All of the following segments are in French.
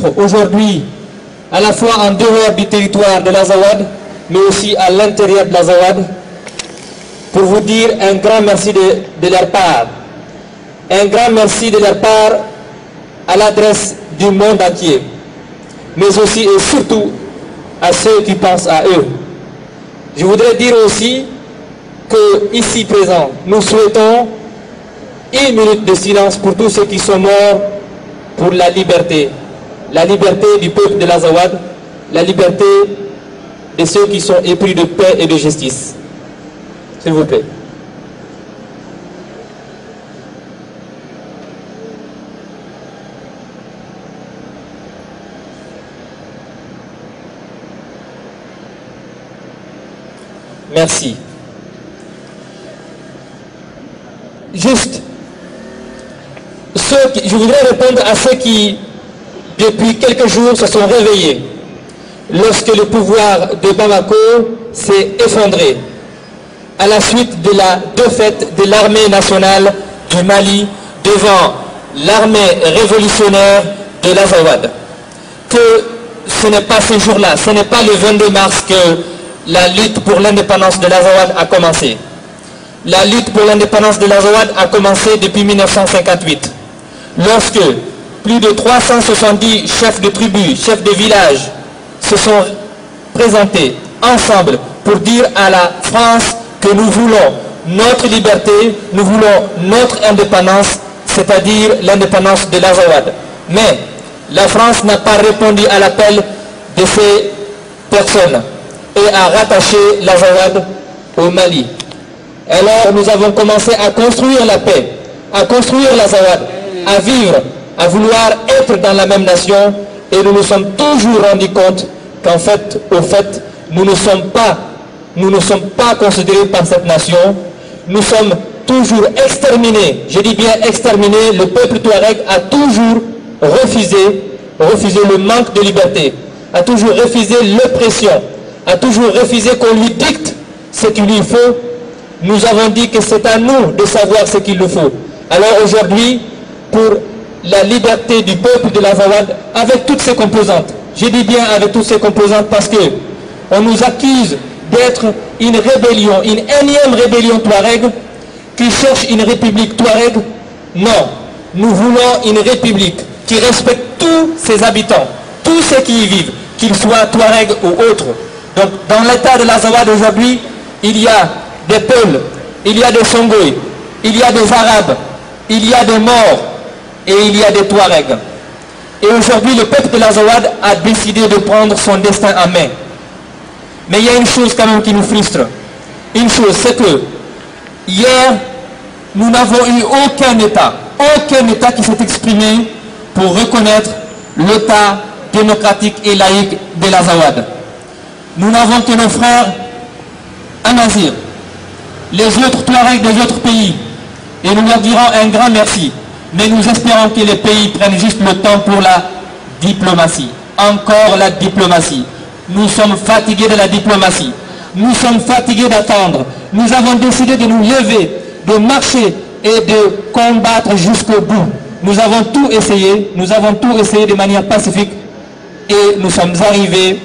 souffrent aujourd'hui à la fois en dehors du territoire de l'Azawad, mais aussi à l'intérieur de l'Azawad, pour vous dire un grand merci de leur part. Un grand merci de leur part à l'adresse du monde entier, mais aussi et surtout à ceux qui pensent à eux. Je voudrais dire aussi que, ici présents, nous souhaitons 1 minute de silence pour tous ceux qui sont morts pour la liberté du peuple de l'Azawad, la liberté de ceux qui sont épris de paix et de justice. S'il vous plaît. Merci. Juste, je voudrais répondre à ceux qui, depuis quelques jours, se sont réveillés lorsque le pouvoir de Bamako s'est effondré à la suite de la défaite de l'armée nationale du Mali devant l'armée révolutionnaire de l'Azawad. Que ce n'est pas ce jour-là, ce n'est pas le 22 mars que la lutte pour l'indépendance de l'Azawad a commencé. La lutte pour l'indépendance de l'Azawad a commencé depuis 1958, lorsque plus de 370 chefs de tribus, chefs de villages se sont présentés ensemble pour dire à la France que nous voulons notre liberté, nous voulons notre indépendance, c'est-à-dire l'indépendance de l'Azawad. Mais la France n'a pas répondu à l'appel de ces personnes et a rattaché l'Azawad au Mali. Alors nous avons commencé à construire la paix, à construire l'Azawad, à vivre, à vouloir être dans la même nation, et nous nous sommes toujours rendus compte qu'en fait, nous ne sommes pas considérés par cette nation, nous sommes toujours exterminés, je dis bien exterminés. Le peuple touareg a toujours refusé le manque de liberté, a toujours refusé l'oppression, a toujours refusé qu'on lui dicte ce qu'il lui faut. Nous avons dit que c'est à nous de savoir ce qu'il nous faut. Alors aujourd'hui, pour la liberté du peuple de l'Azawad, avec toutes ses composantes, je dis bien avec toutes ses composantes parce que on nous accuse d'être une rébellion, une énième rébellion touareg qui cherche une république touareg. Non, nous voulons une république qui respecte tous ses habitants, tous ceux qui y vivent, qu'ils soient touareg ou autres. Donc dans l'état de l'Azawad aujourd'hui, il y a des Peuls, il y a des Songoï, il y a des Arabes, il y a des Maures et il y a des Touaregs. Et aujourd'hui, le peuple de l'Azawad a décidé de prendre son destin en main. Mais il y a une chose quand même qui nous frustre. Une chose, c'est que hier, nous n'avons eu aucun État qui s'est exprimé pour reconnaître l'État démocratique et laïque de l'Azawad. Nous n'avons que nos frères Amazir, les autres Touaregs des autres pays, et nous leur dirons un grand merci. Mais nous espérons que les pays prennent juste le temps pour la diplomatie. Encore la diplomatie. Nous sommes fatigués de la diplomatie. Nous sommes fatigués d'attendre. Nous avons décidé de nous lever, de marcher et de combattre jusqu'au bout. Nous avons tout essayé de manière pacifique et nous sommes arrivés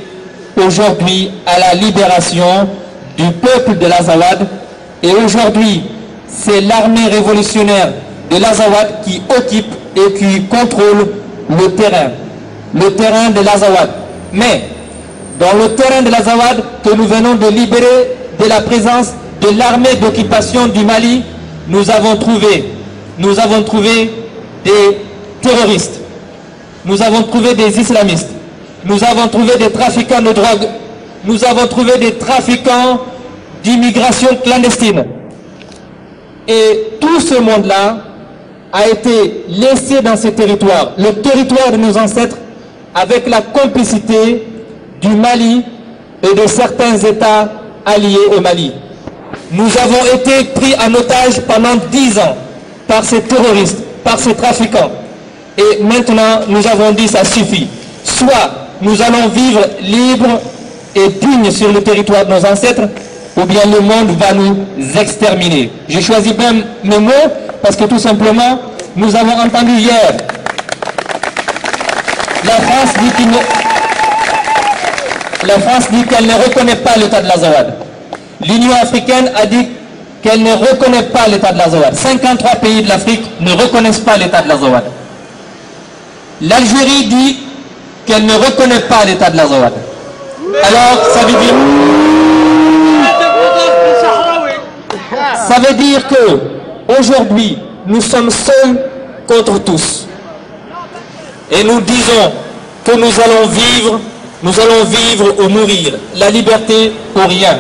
aujourd'hui à la libération du peuple de l'Azawad. Et aujourd'hui, c'est l'armée révolutionnaire de l'Azawad qui occupe et qui contrôle le terrain de l'Azawad. Mais dans le terrain de l'Azawad que nous venons de libérer de la présence de l'armée d'occupation du Mali, nous avons trouvé des terroristes, nous avons trouvé des islamistes, nous avons trouvé des trafiquants de drogue, nous avons trouvé des trafiquants d'immigration clandestine. Et tout ce monde-là a été laissé dans ce territoire, le territoire de nos ancêtres, avec la complicité du Mali et de certains États alliés au Mali. Nous avons été pris en otage pendant 10 ans par ces terroristes, par ces trafiquants. Et maintenant, nous avons dit ça suffit. Soit nous allons vivre libres et dignes sur le territoire de nos ancêtres, ou bien le monde va nous exterminer. J'ai choisi même mes mots parce que tout simplement, nous avons entendu hier La France dit qu'elle ne reconnaît pas l'État de l'Azawad. L'Union africaine a dit qu'elle ne reconnaît pas l'État de l'Azawad. 53 pays de l'Afrique ne reconnaissent pas l'État de l'Azawad. L'Algérie dit qu'elle ne reconnaît pas l'État de l'Azawad. Alors, ça veut dire que aujourd'hui, nous sommes seuls contre tous. Et nous disons que nous allons vivre ou mourir. La liberté ou rien.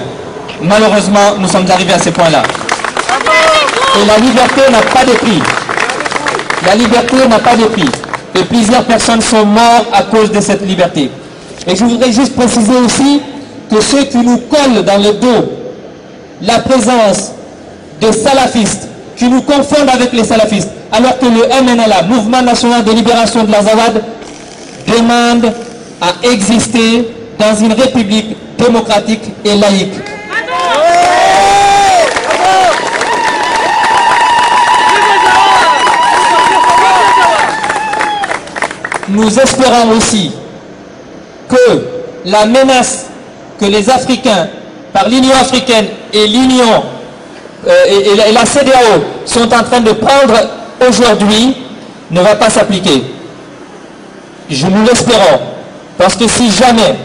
Malheureusement, nous sommes arrivés à ce point-là. Et la liberté n'a pas de prix. La liberté n'a pas de prix. Et plusieurs personnes sont mortes à cause de cette liberté. Et je voudrais juste préciser aussi que ceux qui nous collent dans le dos la présence des salafistes, qui nous confondent avec les salafistes, alors que le MNLA, Mouvement National de Libération de l'Azawad, demande à exister dans une république démocratique et laïque. Nous espérons aussi que la menace que les Africains, par l'Union africaine et l'Union et la CEDEAO sont en train de prendre aujourd'hui, ne va pas s'appliquer. Nous l'espérons, parce que si jamais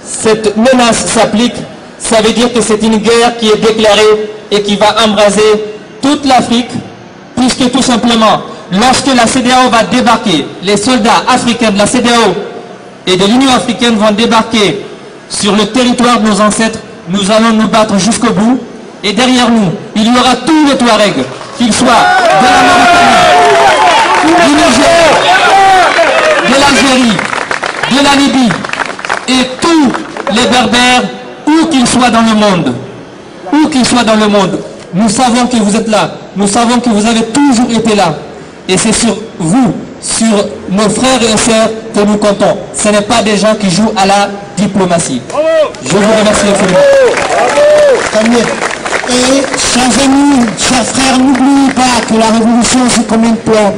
cette menace s'applique, ça veut dire que c'est une guerre qui est déclarée et qui va embraser toute l'Afrique, puisque tout simplement, lorsque la CEDEAO va débarquer, les soldats africains de la CEDEAO et de l'Union africaine vont débarquer sur le territoire de nos ancêtres, nous allons nous battre jusqu'au bout, et derrière nous, il y aura tous les Touaregs, qu'ils soient de la Mauritanie, du Niger, de l'Algérie, de la Libye, et tous les Berbères, où qu'ils soient dans le monde. Où qu'ils soient dans le monde. Nous savons que vous êtes là. Nous savons que vous avez toujours été là. Et c'est sur vous, sur nos frères et sœurs que nous comptons. Ce n'est pas des gens qui jouent à la diplomatie. Je vous remercie infiniment. Et chers amis, chers frères, n'oubliez pas que la révolution c'est comme une plante.